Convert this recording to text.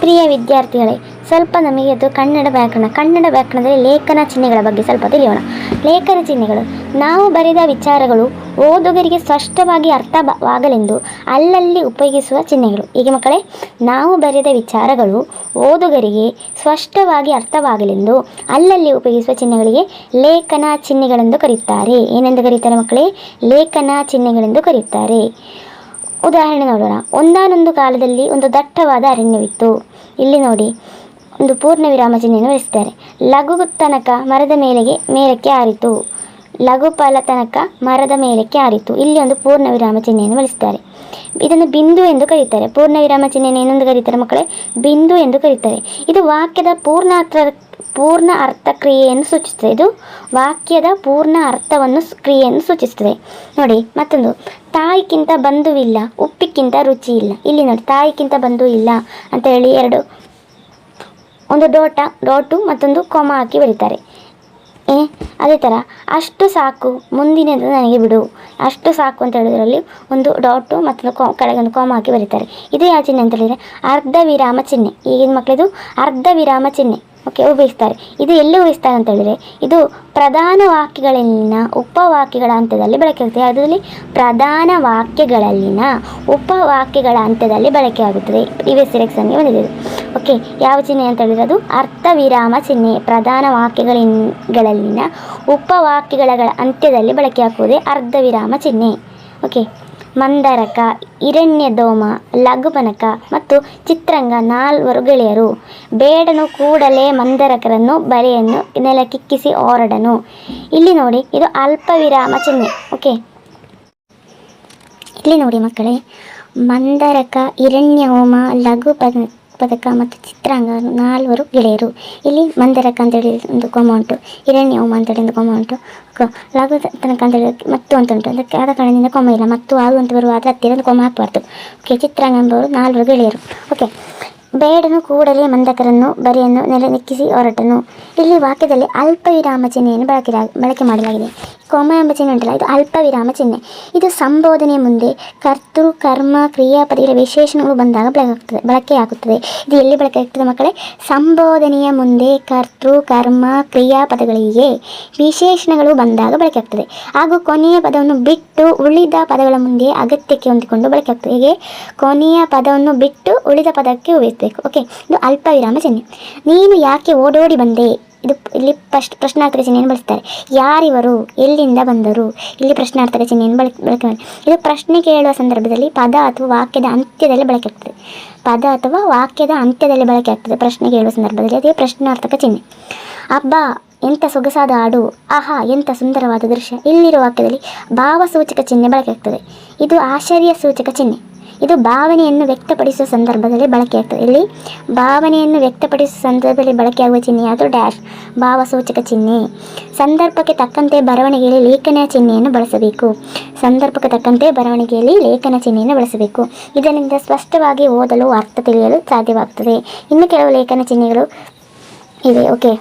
ಪ್ರಿಯ ವಿದ್ಯಾರ್ಥಿಗಳೇ, ಸ್ವಲ್ಪ ನಮಗೆ ಅದು ಕನ್ನಡ ವ್ಯಾಕರಣದಲ್ಲಿ ಲೇಖನ ಚಿಹ್ನೆಗಳ ಬಗ್ಗೆ ಸ್ವಲ್ಪ ತಿಳಿಯೋಣ. ಲೇಖನ ಚಿಹ್ನೆಗಳು ನಾವು ಬರೆದ ವಿಚಾರಗಳು ಓದುಗರಿಗೆ ಸ್ಪಷ್ಟವಾಗಿ ಅರ್ಥವಾಗಲೆಂದು ಅಲ್ಲಲ್ಲಿ ಉಪಯೋಗಿಸುವ ಚಿಹ್ನೆಗಳು. ಹೀಗೆ ಮಕ್ಕಳೇ, ನಾವು ಬರೆದ ವಿಚಾರಗಳು ಓದುಗರಿಗೆ ಸ್ಪಷ್ಟವಾಗಿ ಅರ್ಥವಾಗಲೆಂದು ಅಲ್ಲಲ್ಲಿ ಉಪಯೋಗಿಸುವ ಚಿಹ್ನೆಗಳಿಗೆ ಲೇಖನ ಚಿಹ್ನೆಗಳೆಂದು ಕರೆಯುತ್ತಾರೆ. ಏನೆಂದು ಕರೆಯುತ್ತಾರೆ ಮಕ್ಕಳೇ? ಲೇಖನ ಚಿಹ್ನೆಗಳೆಂದು ಕರೆಯುತ್ತಾರೆ. ಉದಾಹರಣೆ ನೋಡೋಣ. ಒಂದಾನೊಂದು ಕಾಲದಲ್ಲಿ ಒಂದು ದಟ್ಟವಾದ ಅರಣ್ಯವಿತ್ತು. ಇಲ್ಲಿ ನೋಡಿ, ಒಂದು ಪೂರ್ಣ ವಿರಾಮ ಚಿಹ್ನೆಯನ್ನು ಬಳಸಿದ್ದಾರೆ. ಲಘು ತನಕ ಮರದ ಮೇಲಕ್ಕೆ ಹಾರಿತು. ಲಘು ಫಲ ತನಕ ಮರದ ಮೇಲಕ್ಕೆ ಹಾರಿತು. ಇಲ್ಲಿ ಒಂದು ಪೂರ್ಣ ವಿರಾಮ ಚಿಹ್ನೆಯನ್ನು ಬಳಸಿದ್ದಾರೆ. ಇದನ್ನು ಬಿಂದು ಎಂದು ಕರೆಯುತ್ತಾರೆ. ಪೂರ್ಣ ವಿರಾಮ ಚಿಹ್ನೆಯನ್ನು ಏನೊಂದು ಕರೀತಾರೆ ಮಕ್ಕಳೇ? ಬಿಂದು ಎಂದು ಕರೆಯುತ್ತಾರೆ. ಇದು ವಾಕ್ಯದ ಪೂರ್ಣ ಅರ್ಥ ಕ್ರಿಯೆಯನ್ನು ಸೂಚಿಸುತ್ತದೆ. ಇದು ವಾಕ್ಯದ ಪೂರ್ಣ ಅರ್ಥವನ್ನು ಕ್ರಿಯೆಯನ್ನು ಸೂಚಿಸುತ್ತದೆ. ನೋಡಿ ಮತ್ತೊಂದು, ತಾಯಿಗಿಂತ ಬಂಧುವಿಲ್ಲ, ಉಪ್ಪಿಕ್ಕಿಂತ ರುಚಿ ಇಲ್ಲ. ಇಲ್ಲಿ ನೋಡಿ, ತಾಯಿಗಿಂತ ಬಂಧು ಇಲ್ಲ ಅಂತ ಹೇಳಿ ಒಂದು ಡೋಟು ಮತ್ತೊಂದು ಕೊಮ ಹಾಕಿ ಬರೀತಾರೆ. ಅದೇ ಥರ ಅಷ್ಟು ಸಾಕು, ಮುಂದಿನದು ನನಗೆ ಬಿಡು. ಅಷ್ಟು ಸಾಕು ಅಂತ ಹೇಳಿದ್ರಲ್ಲಿ ಒಂದು ಡಾಟು ಮತ್ತು ಕೆಳಗೆ ಒಂದು ಕೋಮ ಹಾಕಿ ಬರೀತಾರೆ. ಇದು ಯಾವ ಚಿಹ್ನೆ ಅಂತ ಹೇಳಿದರೆ ಅರ್ಧ ವಿರಾಮ ಚಿಹ್ನೆ. ಈಗಿನ ಮಕ್ಕಳಿದು ಅರ್ಧ ವಿರಾಮ ಚಿಹ್ನೆ ಉಪಯೋಗಿಸ್ತಾರೆ. ಇದು ಎಲ್ಲಿ ಉಪಯೋಗಿಸ್ತಾರೆ ಅಂತ ಹೇಳಿದರೆ, ಇದು ಪ್ರಧಾನ ವಾಕ್ಯಗಳಲ್ಲಿನ ಉಪವಾಕ್ಯಗಳ ಹಂತದಲ್ಲಿ ಬಳಕೆಯಾಗುತ್ತದೆ. ಅದರಲ್ಲಿ ಪ್ರಧಾನ ವಾಕ್ಯಗಳಲ್ಲಿನ ಉಪವಾಕ್ಯಗಳ ಹಂತದಲ್ಲಿ ಬಳಕೆಯಾಗುತ್ತದೆ. ಪ್ರೀವಿಯಸ್ ಎಕ್ಸಾಮ್ಗೆ ಬಂದಿದೆ. ಓಕೆ, ಯಾವ ಚಿಹ್ನೆ ಅಂತ ಹೇಳಿದರೆ ಅದು ಅರ್ಧ ವಿರಾಮ ಚಿಹ್ನೆ. ಪ್ರಧಾನ ವಾಕ್ಯಗಳಲ್ಲಿನ ಉಪವಾಕ್ಯಗಳ ಅಂತ್ಯದಲ್ಲಿ ಬಳಕೆಯಾಗುವುದೇ ಅರ್ಧ ವಿರಾಮ ಚಿಹ್ನೆ. ಓಕೆ, ಮಂದರಕ, ಹಿರಣ್ಯಧೋಮ, ಲಘುಪನಕ ಮತ್ತು ಚಿತ್ರಂಗ 4 ಗೆಳೆಯರು. ಬೇಡನು ಕೂಡಲೇ ಮಂದರಕರನ್ನು ಬರೆಯನ್ನು ನೆಲಕ್ಕಿಕ್ಕಿಸಿ ಹೊರಡನು. ಇಲ್ಲಿ ನೋಡಿ, ಇದು ಅಲ್ಪ ವಿರಾಮ ಚಿಹ್ನೆ. ಓಕೆ, ಇಲ್ಲಿ ನೋಡಿ ಮಕ್ಕಳೇ, ಮಂದರಕ, ಹಿರಣ್ಯಹೋಮ, ಲಘುಪದಕ ಮತ್ತು ಚಿತ್ರಾಂಗ 4 ಗೆಳೆಯರು. ಇಲ್ಲಿ ಮಂದರಕ ಅಂತೇಳಿ ಒಂದು ಕೋಮ ಉಂಟು, ಹಿರಣ್ಯಹೋಮ ಅಂತೇಳಿ ಒಂದು ಕೋಮ ಉಂಟು, ಲಘು ತನಕ ಅಂತೇಳಿ ಮತ್ತು ಅಂತ ಉಂಟು. ಅದಕ್ಕೆ ಆದ ಕಾರಣದಿಂದ ಕೋಮ ಇಲ್ಲ, ಮತ್ತು ಆgu ಅಂತ ಬರುವ ಅದರ ಹತ್ತಿರ ಒಂದು ಕೋಮ ಹಾಕಬಾರ್ದು. ಓಕೆ, ಚಿತ್ರಾಂಗ ಎಂಬವರು 4 ಗೆಳೆಯರು. ಓಕೆ, ಬೇಡನು ಕೂಡಲೇ ಮಂದಕರನ್ನು ಬರೆಯನ್ನು ನೆಲಕ್ಕಿಸಿ ಹೊರಟನು. ಇಲ್ಲಿ ವಾಕ್ಯದಲ್ಲಿ ಅಲ್ಪ ವಿರಾಮ ಚಿಹ್ನೆಯನ್ನು ಬಳಕೆ ಮಾಡಲಾಗಿದೆ. ಕೋಮ ಎಂಬ ಚಿಹ್ನೆ ಉಂಟಲ್ಲ, ಇದು ಅಲ್ಪ ವಿರಾಮ ಚಿಹ್ನೆ. ಇದು ಸಂಬೋಧನೆಯ ಮುಂದೆ ಕರ್ತೃ, ಕರ್ಮ, ಕ್ರಿಯಾಪದಗಳ ವಿಶೇಷಣಗಳು ಬಂದಾಗ ಬಳಕೆಯಾಗುತ್ತದೆ. ಇದು ಎಲ್ಲಿ ಬಳಕೆಯಾಗ್ತದೆ ಮಕ್ಕಳೇ? ಸಂಬೋಧನೆಯ ಮುಂದೆ ಕರ್ತೃ, ಕರ್ಮ, ಕ್ರಿಯಾಪದಗಳಿಗೆ ವಿಶೇಷಣಗಳು ಬಂದಾಗ ಬಳಕೆಯಾಗ್ತದೆ. ಹಾಗೂ ಕೊನೆಯ ಪದವನ್ನು ಬಿಟ್ಟು ಉಳಿದ ಪದಗಳ ಮುಂದೆ ಅಗತ್ಯಕ್ಕೆ ಹೊಂದಿಕೊಂಡು ಬಳಕೆಯಾಗ್ತದೆ. ಹೀಗೆ ಕೊನೆಯ ಪದವನ್ನು ಬಿಟ್ಟು ಉಳಿದ ಪದಕ್ಕೆ ಉಪಯೋಗಿಸಬೇಕು. ಓಕೆ, ಇದು ಅಲ್ಪ ವಿರಾಮ ಚಿಹ್ನೆ. ನೀನು ಯಾಕೆ ಓಡೋಡಿ ಬಂದೆ? ಇದು ಇಲ್ಲಿ ಪ್ರಶ್ನಾರ್ಥಕ ಚಿಹ್ನೆಯನ್ನು ಬಳಸ್ತಾರೆ. ಯಾರಿವರು? ಎಲ್ಲಿಂದ ಬಂದರು? ಇಲ್ಲಿ ಪ್ರಶ್ನಾರ್ಥಕ ಚಿಹ್ನೆಯನ್ನು ಬಳಕೆ ಮಾಡಿ. ಇದು ಪ್ರಶ್ನೆ ಕೇಳುವ ಸಂದರ್ಭದಲ್ಲಿ ಪದ ಅಥವಾ ವಾಕ್ಯದ ಅಂತ್ಯದಲ್ಲಿ ಬಳಕೆಯಾಗ್ತದೆ. ಪದ ಅಥವಾ ವಾಕ್ಯದ ಅಂತ್ಯದಲ್ಲಿ ಬಳಕೆಯಾಗ್ತದೆ ಪ್ರಶ್ನೆ ಕೇಳುವ ಸಂದರ್ಭದಲ್ಲಿ. ಅದೇ ಪ್ರಶ್ನಾರ್ಥಕ ಚಿಹ್ನೆ. ಅಬ್ಬಾ, ಎಂಥ ಸೊಗಸಾದ ಹಾಡು! ಆಹಾ, ಎಂಥ ಸುಂದರವಾದ ದೃಶ್ಯ! ಇಲ್ಲಿರುವ ವಾಕ್ಯದಲ್ಲಿ ಭಾವಸೂಚಕ ಚಿಹ್ನೆ ಬಳಕೆಯಾಗ್ತದೆ. ಇದು ಆಶ್ಚರ್ಯ ಸೂಚಕ ಚಿಹ್ನೆ. ಇದು ಭಾವನೆಯನ್ನು ವ್ಯಕ್ತಪಡಿಸುವ ಸಂದರ್ಭದಲ್ಲಿ ಬಳಕೆಯಾಗ್ತದೆ. ಇಲ್ಲಿ ಭಾವನೆಯನ್ನು ವ್ಯಕ್ತಪಡಿಸುವ ಸಂದರ್ಭದಲ್ಲಿ ಬಳಕೆಯಾಗುವ ಚಿಹ್ನೆ ಅದು ಡ್ಯಾಶ್, ಭಾವಸೂಚಕ ಚಿಹ್ನೆ. ಸಂದರ್ಭಕ್ಕೆ ತಕ್ಕಂತೆ ಬರವಣಿಗೆಯಲ್ಲಿ ಲೇಖನ ಚಿಹ್ನೆಯನ್ನು ಬಳಸಬೇಕು. ಸಂದರ್ಭಕ್ಕೆ ತಕ್ಕಂತೆ ಬರವಣಿಗೆಯಲ್ಲಿ ಲೇಖನ ಚಿಹ್ನೆಯನ್ನು ಬಳಸಬೇಕು. ಇದರಿಂದ ಸ್ಪಷ್ಟವಾಗಿ ಓದಲು ಅರ್ಥ ತಿಳಿಯಲು ಸಾಧ್ಯವಾಗುತ್ತದೆ. ಇನ್ನು ಕೆಲವು ಲೇಖನ ಚಿಹ್ನೆಗಳು ಇವೆ. ಓಕೆ.